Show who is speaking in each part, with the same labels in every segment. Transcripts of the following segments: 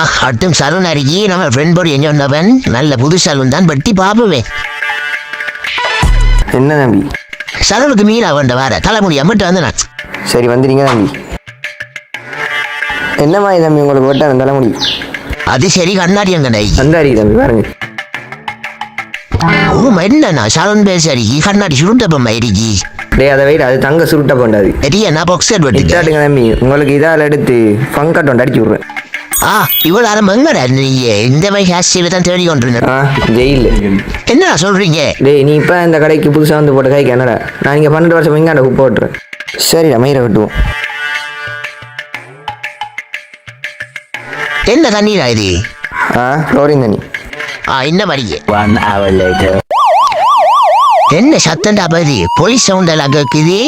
Speaker 1: அடுத்தும் சலூன் அருகே நம்ம ஃப்ரெண்ட் போர்டு என்ன சொன்னவன் நல்ல புது சலூன் தான் வெட்டி பாப்புவேன்.
Speaker 2: என்ன தம்பி?
Speaker 1: சலூனுக்கு மீனா வேண்ட வர தலைமுடி அம்மட்டு வந்து நான்.
Speaker 2: சரி வந்துடுங்க தம்பி. என்ன மாதிரி தம்பி உங்களுக்கு போட்ட அந்த தலைமுடி?
Speaker 1: அது சரி, கண்ணாடி அங்கண்ணை
Speaker 2: கண்ணாடி தம்பி பாருங்க.
Speaker 1: ஓ என்னண்ணா சலூன் பேச அருகி கண்ணாடி சுருண்டப்பம் அருகி.
Speaker 2: டே அதை வெயிட், அது தங்க சுருட்ட போண்டாது.
Speaker 1: சரியா நான் பாக்ஸர் வெட்டி
Speaker 2: இட்டாட்டுங்க தம்பி, உங்களுக்கு இதால் எடுத்து ஃபங்கட் ஒன்று அடிச்சு விட்றேன்.
Speaker 1: இவ்வளோ அரை மங்கடா நீங்க இந்த மாதிரி ஹேர் தான் தேடி கொண்டிருந்தேன்.
Speaker 2: ஜெயிலு
Speaker 1: என்னடா சொல்றீங்க?
Speaker 2: டேய் நீ இப்போ இந்த கடைக்கு புதுசாக வந்து போட்ட கைக்கு என்னடா, நான் இங்கே 12 வருஷம் இங்கே குப்பை ஓட்டுறேன். சரிடா மயிரை வெட்டுவோம்.
Speaker 1: என்ன தண்ணீரா இது?
Speaker 2: ஃப்ளோரின் தண்ணி.
Speaker 1: என்ன மாதிரியே என்ன சத்தண்டா பகுதி போலீஸ் சவுண்ட் எல்லாம் கேட்குது.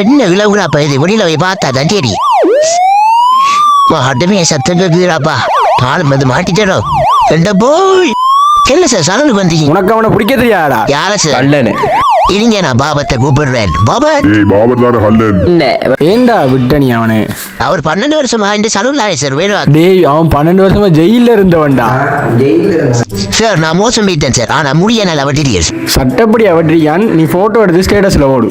Speaker 1: என்ன விளவுடா பகுதி வெளியில போய் பார்த்தா தான் சரி. மாட்டமே சத்தம் கேட்குறாப்பா. பாலும் வந்து மாட்டிட்டோம். எந்த போய் என்ன சார் சலனுக்கு வந்தீங்க?
Speaker 3: உனக்கு அவனை பிடிக்க தெரியாடா?
Speaker 1: யார சார்?
Speaker 3: அல்லனே
Speaker 1: இருங்க நான் பாபத்தை கூப்பிடுறேன். பாபத்
Speaker 3: ஏண்டா விட்ட நீ அவனு?
Speaker 1: அவர் 12 வருஷமா இந்த சலூன்ல சார் வேணும்.
Speaker 3: டேய் அவன் 12 வருஷமா ஜெயில இருந்தவன்டா.
Speaker 1: சார் நான் மோசம் போயிட்டேன் சார். ஆனா முடிய நல்லா வெட்டிடுங்க.
Speaker 3: சட்டப்படி அவற்றியான் நீ போட்டோ எடுத்து ஸ்டேட்டஸ்ல ஓடு.